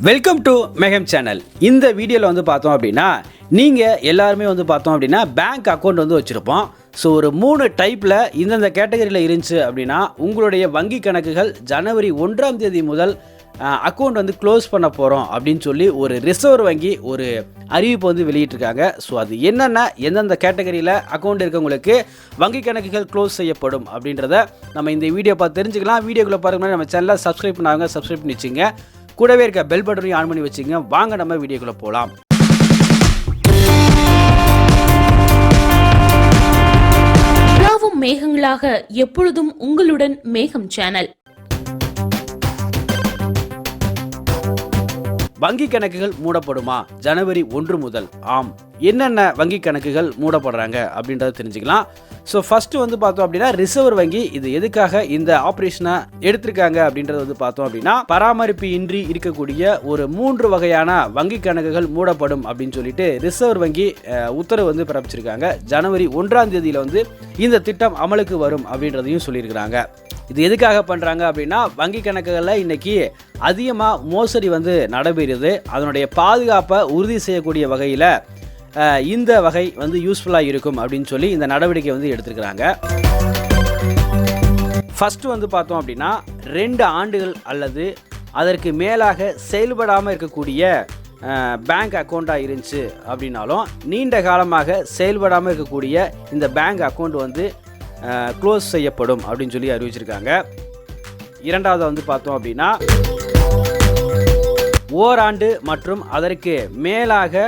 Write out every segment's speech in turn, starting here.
Welcome to மெகம் channel. இந்த வீடியோவில் வந்து பார்த்தோம் அப்படின்னா நீங்கள் எல்லாருமே வந்து பார்த்தோம் அப்படின்னா பேங்க் அக்கௌண்ட் வந்து வச்சுருப்போம். ஸோ ஒரு 3 டைப்பில் இந்தந்த கேட்டகரியில் இருந்துச்சு அப்படின்னா உங்களுடைய வங்கி கணக்குகள் ஜனவரி 1ஆம் தேதி முதல் அக்கௌண்ட் வந்து க்ளோஸ் பண்ண போகிறோம் அப்படின்னு சொல்லி ஒரு ரிசர்வ் வங்கி ஒரு அறிவிப்பு வந்து வெளியிட்டிருக்காங்க. ஸோ அது என்னென்ன எந்தெந்த கேட்டகரியில் அக்கௌண்ட் இருக்கவங்களுக்கு வங்கி கணக்குகள் க்ளோஸ் செய்யப்படும் அப்படின்றத நம்ம இந்த வீடியோ பார்த்து தெரிஞ்சுக்கலாம். வீடியோக்குள்ளே பாருங்க, நம்ம சேனலை சப்ஸ்கிரைப் பண்ணாங்க, சப்ஸ்கிரைப் பண்ணி வச்சுங்க. கூடவே இருக்க பெல் பட்டனையும் ஆன் பண்ணி வச்சுங்க. வாங்க நம்ம வீடியோக்குள்ள போகலாம். உலாவும் மேகங்களாக எப்பொழுதும் உங்களுடன் மேகம் சேனல். வங்கி கணக்குகள் மூடப்படுமா ஜனவரி 1 முதல்? ஆம், என்னென்ன வங்கி கணக்குகள் மூடப்படுறாங்க அப்படின்றத தெரிஞ்சுக்கலாம். ஸோ ஃபஸ்ட்டு வந்து பார்த்தோம் அப்படின்னா ரிசர்வ் வங்கி இது எதுக்காக இந்த ஆப்ரேஷனை எடுத்திருக்காங்க அப்படின்றது வந்து பார்த்தோம் அப்படின்னா பராமரிப்பு இன்றி இருக்கக்கூடிய ஒரு 3 வகையான வங்கி கணக்குகள் மூடப்படும் அப்படின்னு சொல்லிட்டு ரிசர்வ் வங்கி உத்தரவு வந்து பிறப்பிச்சிருக்காங்க. ஜனவரி 1ஆம் தேதியில் வந்து இந்த திட்டம் அமலுக்கு வரும் அப்படின்றதையும் சொல்லியிருக்கிறாங்க. இது எதுக்காக பண்ணுறாங்க அப்படின்னா வங்கி கணக்குகளில் இன்றைக்கி அதிகமாக மோசடி வந்து நடைபெறுது. அதனுடைய பாதுகாப்பை உறுதி செய்யக்கூடிய வகையில் இந்த வகை வந்து யூஸ்ஃபுல்லாக இருக்கும் அப்படின்னு சொல்லி இந்த நடவடிக்கை வந்து எடுத்துருக்கிறாங்க. ஃபஸ்ட்டு வந்து பார்த்தோம் அப்படின்னா 2 ஆண்டுகள் அல்லது அதற்கு மேலாக செயல்படாமல் இருக்கக்கூடிய பேங்க் அக்கௌண்ட்டாக இருந்துச்சு அப்படின்னாலும் நீண்ட காலமாக செயல்படாமல் இருக்கக்கூடிய இந்த பேங்க் அக்கௌண்ட் வந்து க்ளோஸ் செய்யப்படும் அப்படின்னு சொல்லி அறிவிச்சிருக்காங்க. இரண்டாவது வந்து பார்த்தோம் அப்படின்னா ஓராண்டு மற்றும் அதற்கு மேலாக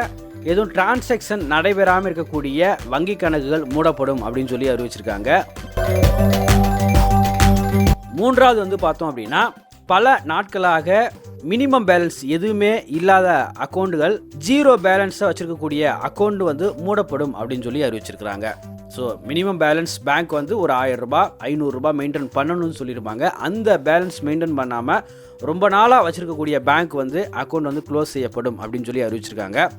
எதுவும் டிரான்சாக்ஷன் நடைபெறாமல் இருக்கக்கூடிய வங்கி கணக்குகள் மூடப்படும் அப்படின்னு சொல்லி அறிவிச்சிருக்காங்க. மூன்றாவது வந்து பார்த்தோம் அப்படின்னா பல நாட்களாக மினிமம் பேலன்ஸ் எதுவுமே இல்லாத அக்கௌண்ட்டுகள் 0 பேலன்ஸை வச்சுருக்கக்கூடிய அக்கௌண்ட் வந்து மூடப்படும் அப்படின்னு சொல்லி அறிவிச்சிருக்கிறாங்க. ஸோ மினிமம் பேலன்ஸ் பேங்க் வந்து ஒரு 1000 ரூபாய் 500 ரூபாய் மெயின்டைன் பண்ணணும்னு சொல்லியிருப்பாங்க. அந்த பேலன்ஸ் மெயின்டைன் பண்ணாமல் ரொம்ப நாளாக வச்சுருக்கக்கூடிய பேங்க் வந்து அக்கௌண்ட் வந்து க்ளோஸ் செய்யப்படும் அப்படின்னு சொல்லி அறிவிச்சிருக்காங்க.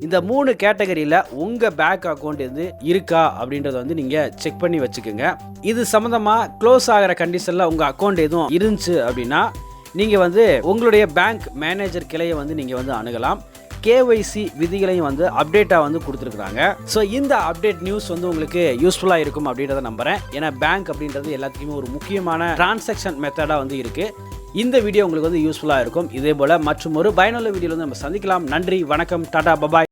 இந்த 3 கேட்டகரியில் உங்கள் பேங்க் அக்கௌண்ட் எது இருக்கா அப்படின்றத வந்து நீங்கள் செக் பண்ணி வச்சுக்கோங்க. இது சம்மந்தமாக க்ளோஸ் ஆகிற கண்டிஷனில் உங்கள் அக்கௌண்ட் எதுவும் இருந்துச்சு அப்படின்னா நீங்கள் வந்து உங்களுடைய பேங்க் மேனேஜர் கிளையை வந்து நீங்கள் வந்து அணுகலாம். கேஒய்சி விதிகளையும் வந்து அப்டேட்டாக வந்து கொடுத்துருக்குறாங்க. ஸோ இந்த அப்டேட் நியூஸ் வந்து உங்களுக்கு யூஸ்ஃபுல்லாக இருக்கும் அப்படின்றத நம்புகிறேன். ஏன்னா பேங்க் அப்படின்றது எல்லாத்துக்குமே ஒரு முக்கியமான டிரான்சாக்ஷன் மெத்தடாக வந்து இருக்குது. இந்த வீடியோ உங்களுக்கு வந்து யூஸ்ஃபுல்லாக இருக்கும். இதே போல் மற்றும் ஒரு பயனுள்ள வீடியோவில் வந்து நம்ம சந்திக்கலாம். நன்றி, வணக்கம், டாடா, பபாய்.